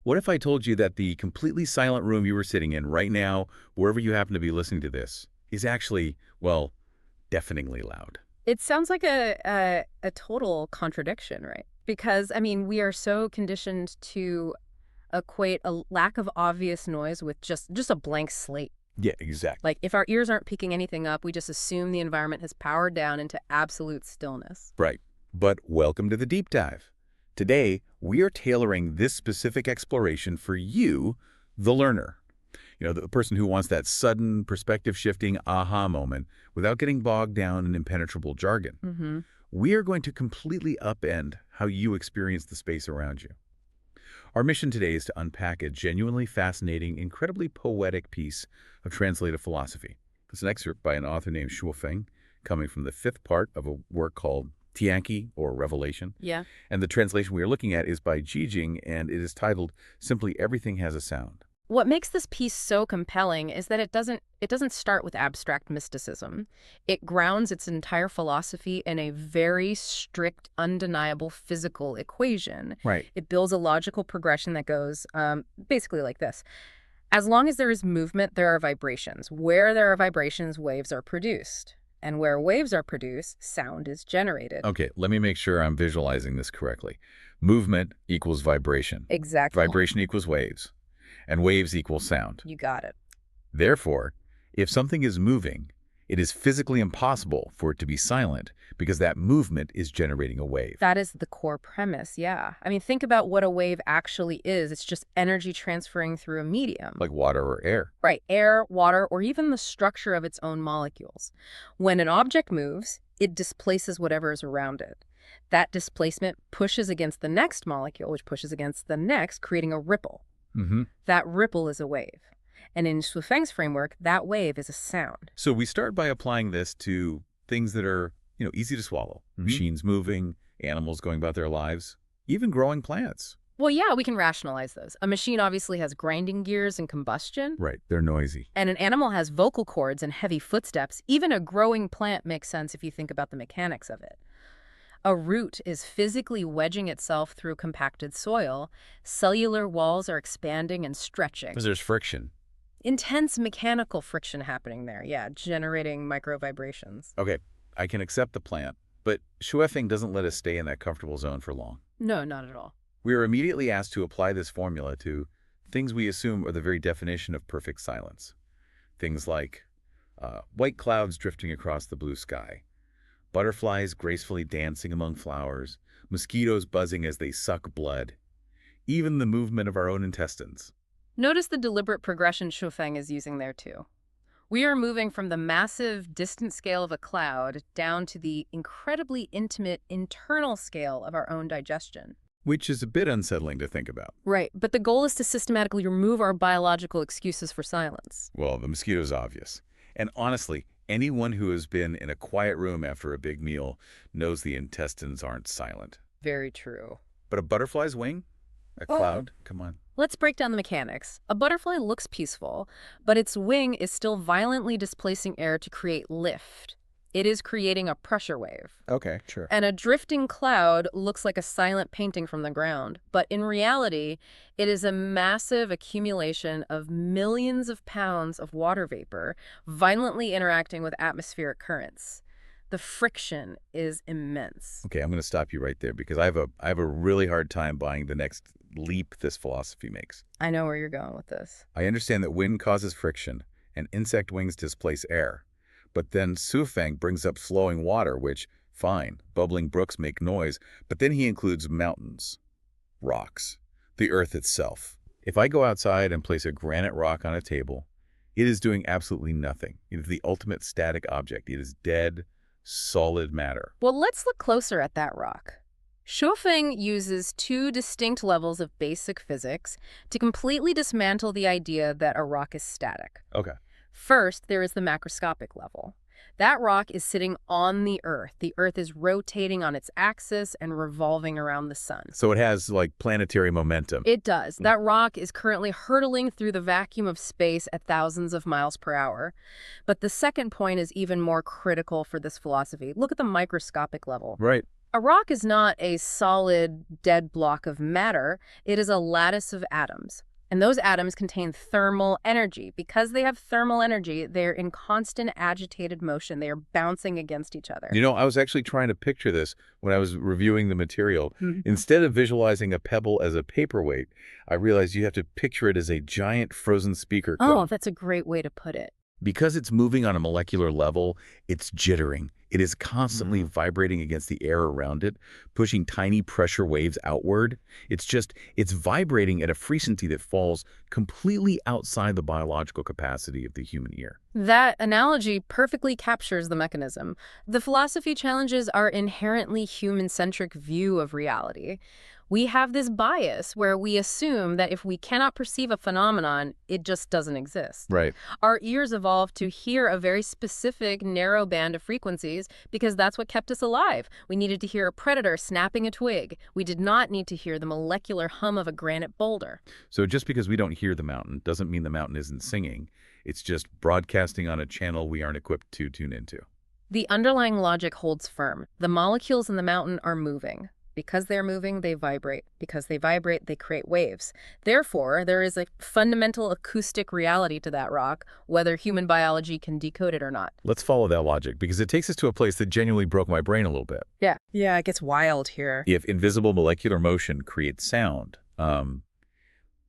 What if I told you that the completely silent room you were sitting in right now, wherever you happen to be listening to this, is actually, well, deafeningly loud? It sounds like a total contradiction, right? Because, I mean, we are so conditioned to equate a lack of obvious noise with just a blank slate. Yeah, exactly. Like, if our ears aren't picking anything up, we just assume the environment has powered down into absolute stillness. Right. But welcome to the deep dive. Today, we are tailoring this specific exploration for you, the learner. The person who wants that sudden perspective-shifting aha moment without getting bogged down in impenetrable jargon. Mm-hmm. We are going to completely upend how you experience the space around you. Our mission today is to unpack a genuinely fascinating, incredibly poetic piece of translative philosophy. It's an excerpt by an author named Shuofeng, coming from the fifth part of a work called Tianqi, or Revelation. Yeah. And the translation we are looking at is by Jijing, and it is titled, Simply Everything Has a Sound. What makes this piece so compelling is that it doesn't start with abstract mysticism. It grounds its entire philosophy in a very strict, undeniable physical equation. Right. It builds a logical progression that goes basically like this. As long as there is movement, there are vibrations. Where there are vibrations, waves are produced. And where waves are produced, sound is generated. Okay, let me make sure I'm visualizing this correctly. Movement equals vibration. Exactly. Vibration equals waves. And waves equal sound. You got it. Therefore, if something is moving, it is physically impossible for it to be silent because that movement is generating a wave. That is the core premise, yeah. I mean, think about what a wave actually is. It's just energy transferring through a medium. Like water or air. Right, air, water, or even the structure of its own molecules. When an object moves, it displaces whatever is around it. That displacement pushes against the next molecule, which pushes against the next, creating a ripple. Mm-hmm. That ripple is a wave. And in Shuofeng's framework, that wave is a sound. So we start by applying this to things that are, easy to swallow. Mm-hmm. Machines moving, animals going about their lives, even growing plants. Well, yeah, we can rationalize those. A machine obviously has grinding gears and combustion. Right, they're noisy. And an animal has vocal cords and heavy footsteps. Even a growing plant makes sense if you think about the mechanics of it. A root is physically wedging itself through compacted soil. Cellular walls are expanding and stretching. Because there's friction. Intense mechanical friction happening there, yeah, generating microvibrations. Okay, I can accept the plant, but Shuofeng doesn't let us stay in that comfortable zone for long. No, not at all. We are immediately asked to apply this formula to things we assume are the very definition of perfect silence. Things like white clouds drifting across the blue sky, butterflies gracefully dancing among flowers, mosquitoes buzzing as they suck blood, even the movement of our own intestines. Notice the deliberate progression Shuofeng is using there too. We are moving from the massive, distant scale of a cloud down to the incredibly intimate internal scale of our own digestion. Which is a bit unsettling to think about. Right, but the goal is to systematically remove our biological excuses for silence. Well, the mosquito's obvious. And honestly, anyone who has been in a quiet room after a big meal knows the intestines aren't silent. Very true. But a butterfly's wing? A cloud? Come on. Let's break down the mechanics. A butterfly looks peaceful, but its wing is still violently displacing air to create lift. It is creating a pressure wave. Okay, sure. And a drifting cloud looks like a silent painting from the ground. But in reality, it is a massive accumulation of millions of pounds of water vapor violently interacting with atmospheric currents. The friction is immense. Okay, I'm going to stop you right there because I have a really hard time buying the next leap this philosophy makes. I know where you're going with this. I understand that wind causes friction and insect wings displace air. But then Shuofeng brings up flowing water, which, fine, bubbling brooks make noise, but then he includes mountains, rocks, the earth itself. If I go outside and place a granite rock on a table, it is doing absolutely nothing. It is the ultimate static object. It is dead, solid matter. Well, let's look closer at that rock. Shuofeng uses two distinct levels of basic physics to completely dismantle the idea that a rock is static. Okay. First, there is the macroscopic level. That rock is sitting on the Earth. The Earth is rotating on its axis and revolving around the sun. So it has, like, planetary momentum. It does. That rock is currently hurtling through the vacuum of space at thousands of miles per hour. But the second point is even more critical for this philosophy. Look at the microscopic level. Right. A rock is not a solid, dead block of matter. It is a lattice of atoms. And those atoms contain thermal energy. Because they have thermal energy, they're in constant agitated motion. They are bouncing against each other. You know, I was actually trying to picture this when I was reviewing the material. Instead of visualizing a pebble as a paperweight, I realized you have to picture it as a giant frozen speaker Oh, cone. that's a great way to put it. Because it's moving on a molecular level, it's jittering. It is constantly vibrating against the air around it, pushing tiny pressure waves outward. It's vibrating at a frequency that falls completely outside the biological capacity of the human ear. That analogy perfectly captures the mechanism. The philosophy challenges our inherently human-centric view of reality. We have this bias where we assume that if we cannot perceive a phenomenon, it just doesn't exist. Right. Our ears evolved to hear a very specific, narrow band of frequencies because that's what kept us alive. We needed to hear a predator snapping a twig. We did not need to hear the molecular hum of a granite boulder. So just because we don't hear the mountain doesn't mean the mountain isn't singing. It's just broadcasting on a channel we aren't equipped to tune into. The underlying logic holds firm. The molecules in the mountain are moving. Because they're moving, they vibrate. Because they vibrate, they create waves. Therefore, there is a fundamental acoustic reality to that rock, whether human biology can decode it or not. Let's follow that logic, because it takes us to a place that genuinely broke my brain a little bit. Yeah, it gets wild here. If invisible molecular motion creates sound,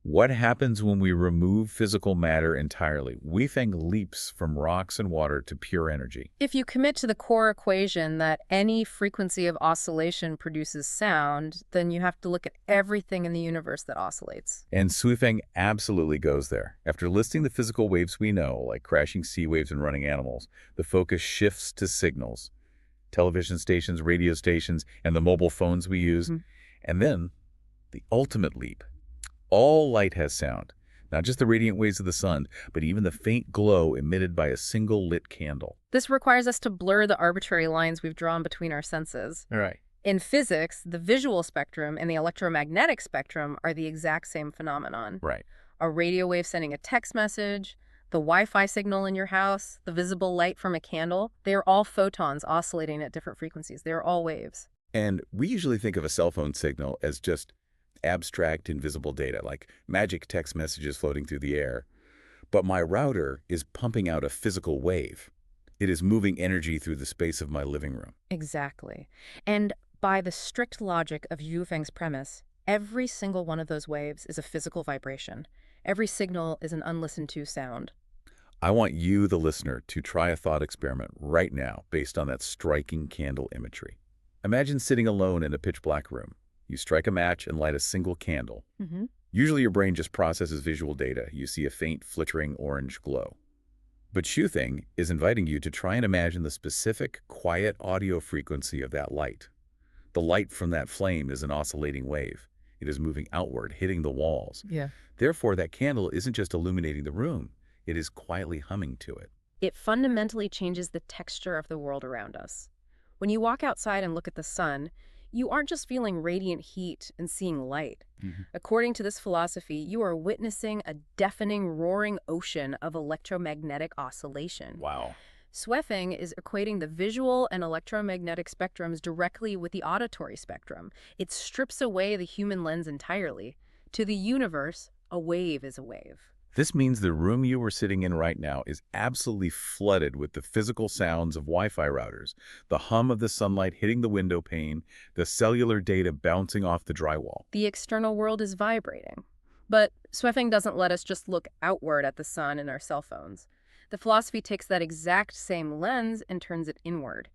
what happens when we remove physical matter entirely? Weifeng leaps from rocks and water to pure energy. If you commit to the core equation that any frequency of oscillation produces sound, then you have to look at everything in the universe that oscillates. And Suifeng absolutely goes there. After listing the physical waves we know, like crashing sea waves and running animals, the focus shifts to signals. Television stations, radio stations, and the mobile phones we use. And then, the ultimate leap. All light has sound, not just the radiant waves of the sun, but even the faint glow emitted by a single lit candle. This requires us to blur the arbitrary lines we've drawn between our senses. All right. In physics, the visual spectrum and the electromagnetic spectrum are the exact same phenomenon. Right. A radio wave sending a text message, the Wi-Fi signal in your house, the visible light from a candle, they are all photons oscillating at different frequencies. They are all waves. And we usually think of a cell phone signal as just abstract, invisible data, like magic text messages floating through the air. But my router is pumping out a physical wave. It is moving energy through the space of my living room. Exactly. And by the strict logic of Yu Feng's premise, every single one of those waves is a physical vibration. Every signal is an unlistened to sound. I want you, the listener, to try a thought experiment right now based on that striking candle imagery. Imagine sitting alone in a pitch-black room. You strike a match and light a single candle. Usually your brain just processes visual data. You see a faint, flickering orange glow. But Xuthing is inviting you to try and imagine the specific, quiet audio frequency of that light. The light from that flame is an oscillating wave. It is moving outward, hitting the walls. Therefore, that candle isn't just illuminating the room. It is quietly humming to it. It fundamentally changes the texture of the world around us. When you walk outside and look at the sun, you aren't just feeling radiant heat and seeing light. According to this philosophy, you are witnessing a deafening, roaring ocean of electromagnetic oscillation. Wow. Sweffing is equating the visual and electromagnetic spectrums directly with the auditory spectrum. It strips away the human lens entirely. To the universe, a wave is a wave. This means the room you are sitting in right now is absolutely flooded with the physical sounds of Wi-Fi routers, the hum of the sunlight hitting the window pane, the cellular data bouncing off the drywall. The external world is vibrating. But Sweffing doesn't let us just look outward at the sun in our cell phones. The philosophy takes that exact same lens and turns it inward.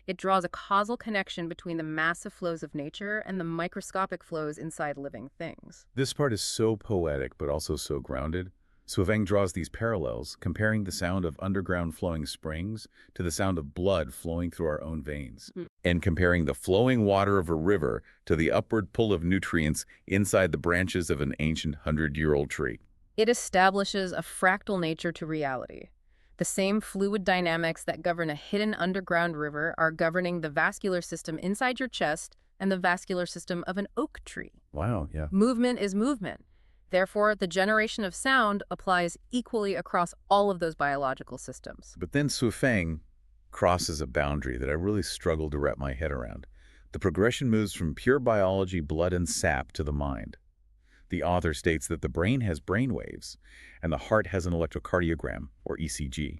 It draws a causal connection between the massive flows of nature and the microscopic flows inside living things. This part is so poetic, but also so grounded. Suifeng draws these parallels, comparing the sound of underground flowing springs to the sound of blood flowing through our own veins, and comparing the flowing water of a river to the upward pull of nutrients inside the branches of an ancient 100-year-old tree. It establishes a fractal nature to reality. The same fluid dynamics that govern a hidden underground river are governing the vascular system inside your chest and the vascular system of an oak tree. Wow, yeah. Movement is movement. Therefore, the generation of sound applies equally across all of those biological systems. But then Suifeng crosses a boundary that I really struggle to wrap my head around. The progression moves from pure biology, blood, and sap to the mind. The author states that the brain has brain waves, and the heart has an electrocardiogram, or ECG.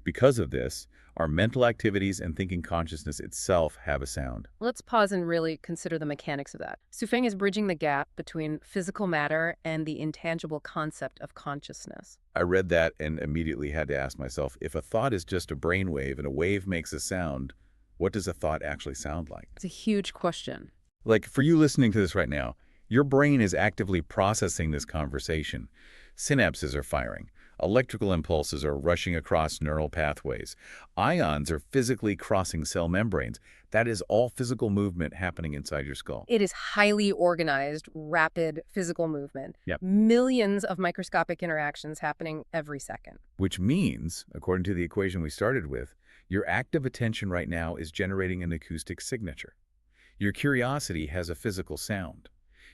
Because of this, our mental activities and thinking consciousness itself have a sound. Let's pause and really consider the mechanics of that. Sufeng is bridging the gap between physical matter and the intangible concept of consciousness. I read that and immediately had to ask myself, if a thought is just a brain wave and a wave makes a sound, what does a thought actually sound like? It's a huge question. Like, for you listening to this right now, your brain is actively processing this conversation. Synapses are firing. Electrical impulses are rushing across neural pathways. Ions are physically crossing cell membranes. That is all physical movement happening inside your skull. It is highly organized, rapid physical movement. Yep. Millions of microscopic interactions happening every second. Which means, according to the equation we started with, your active attention right now is generating an acoustic signature. Your curiosity has a physical sound.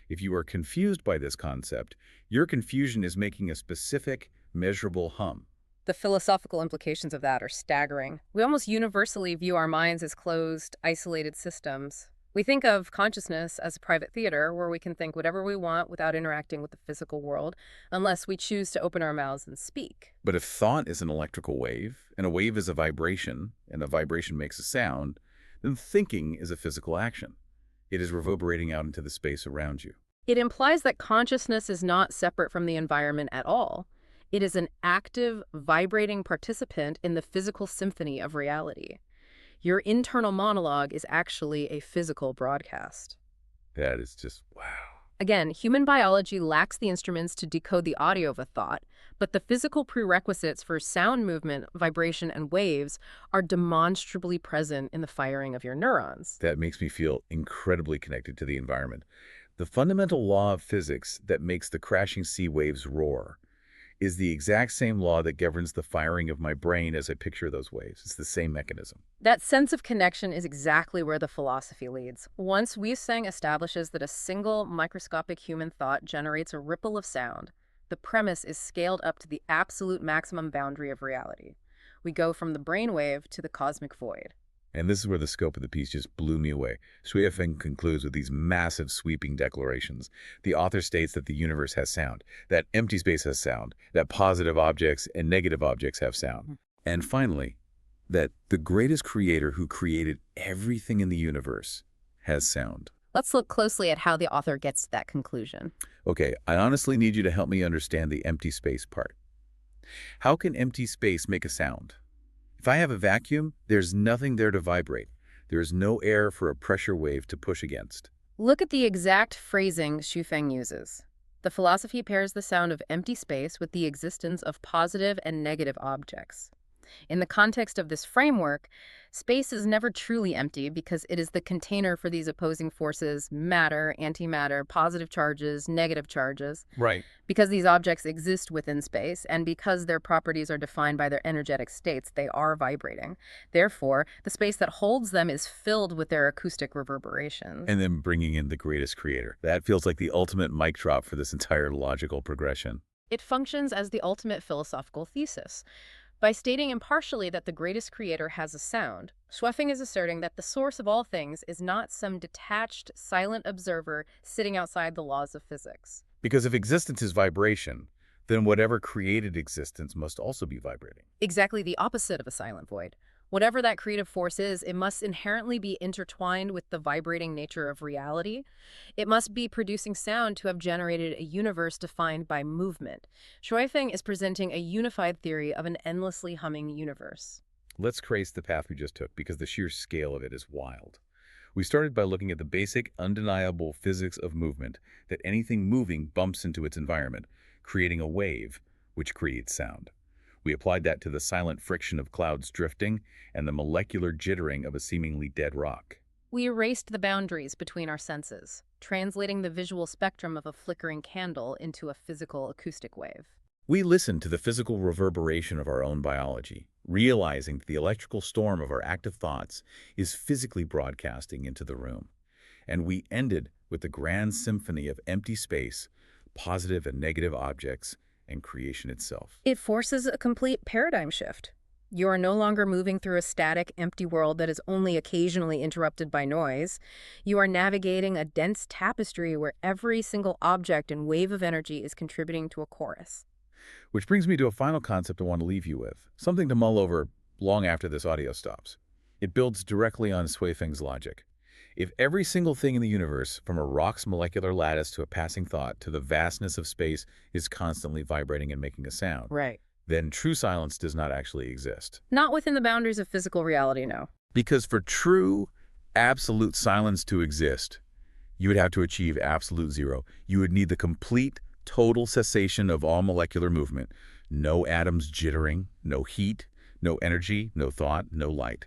If you are confused by this concept, your confusion is making a specific, measurable hum. The philosophical implications of that are staggering. We almost universally view our minds as closed, isolated systems. We think of consciousness as a private theater where we can think whatever we want without interacting with the physical world, unless we choose to open our mouths and speak. But if thought is an electrical wave, and a wave is a vibration, and a vibration makes a sound, then thinking is a physical action. It is reverberating out into the space around you. It implies that consciousness is not separate from the environment at all. It is an active, vibrating participant in the physical symphony of reality. Your internal monologue is actually a physical broadcast. That is just wow. Again, human biology lacks the instruments to decode the audio of a thought, but the physical prerequisites for sound movement, vibration, and waves are demonstrably present in the firing of your neurons. That makes me feel incredibly connected to the environment. The fundamental law of physics that makes the crashing sea waves roar is the exact same law that governs the firing of my brain as I picture those waves. It's the same mechanism. That sense of connection is exactly where the philosophy leads. Once Wu-Sang establishes that a single microscopic human thought generates a ripple of sound, the premise is scaled up to the absolute maximum boundary of reality. We go from the brainwave to the cosmic void. And this is where the scope of the piece just blew me away. Sui Feng concludes with these massive, sweeping declarations. The author states that the universe has sound, that empty space has sound, that positive objects and negative objects have sound. And finally, that the greatest creator who created everything in the universe has sound. Let's look closely at how the author gets to that conclusion. Okay, I honestly need you to help me understand the empty space part. How can empty space make a sound? If I have a vacuum, there's nothing there to vibrate. There is no air for a pressure wave to push against. Look at the exact phrasing Xu uses. The philosophy pairs the sound of empty space with the existence of positive and negative objects. In the context of this framework, space is never truly empty because it is the container for these opposing forces, matter, antimatter, positive charges, negative charges. Right. Because these objects exist within space, and because their properties are defined by their energetic states, they are vibrating. Therefore, the space that holds them is filled with their acoustic reverberations. And then bringing in the greatest creator. That feels like the ultimate mic drop for this entire logical progression. It functions as the ultimate philosophical thesis. By stating impartially that the greatest creator has a sound, Schweffing is asserting that the source of all things is not some detached, silent observer sitting outside the laws of physics. Because if existence is vibration, then whatever created existence must also be vibrating. Exactly the opposite of a silent void. Whatever that creative force is, it must inherently be intertwined with the vibrating nature of reality. It must be producing sound to have generated a universe defined by movement. Shuifeng is presenting a unified theory of an endlessly humming universe. Let's trace the path we just took because the sheer scale of it is wild. We started by looking at the basic, undeniable physics of movement, that anything moving bumps into its environment, creating a wave, which creates sound. We applied that to the silent friction of clouds drifting and the molecular jittering of a seemingly dead rock. We erased the boundaries between our senses, translating the visual spectrum of a flickering candle into a physical acoustic wave. We listened to the physical reverberation of our own biology, realizing that the electrical storm of our active thoughts is physically broadcasting into the room. And we ended with the grand symphony of empty space, positive and negative objects, and creation itself. It forces a complete paradigm shift. You are no longer moving through a static, empty world that is only occasionally interrupted by noise. You are navigating a dense tapestry where every single object and wave of energy is contributing to a chorus. Which brings me to a final concept I want to leave you with, something to mull over long after this audio stops. It builds directly on Feng's logic. If every single thing in the universe, from a rock's molecular lattice to a passing thought to the vastness of space, is constantly vibrating and making a sound, Right. then true silence does not actually exist. Not within the boundaries of physical reality, no. Because for true, absolute silence to exist, you would have to achieve absolute zero. You would need the complete, total cessation of all molecular movement. No atoms jittering, no heat, no energy, no thought, no light.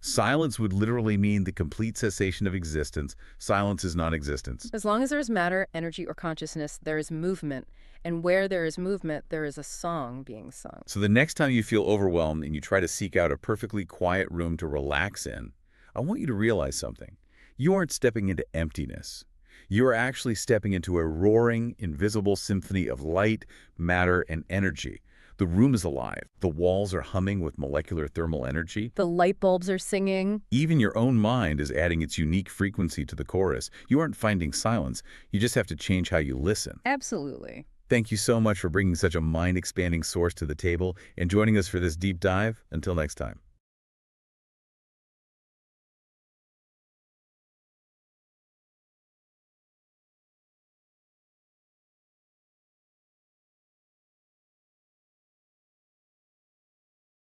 Silence would literally mean the complete cessation of existence. Silence is non-existence. As long as there is matter, energy, or consciousness, there is movement. And where there is movement, there is a song being sung. So the next time you feel overwhelmed and you try to seek out a perfectly quiet room to relax in, I want you to realize something. You aren't stepping into emptiness. You are actually stepping into a roaring, invisible symphony of light, matter, and energy. The room is alive. The walls are humming with molecular thermal energy. The light bulbs are singing. Even your own mind is adding its unique frequency to the chorus. You aren't finding silence. You just have to change how you listen. Absolutely. Thank you so much for bringing such a mind-expanding source to the table and joining us for this deep dive. Until next time.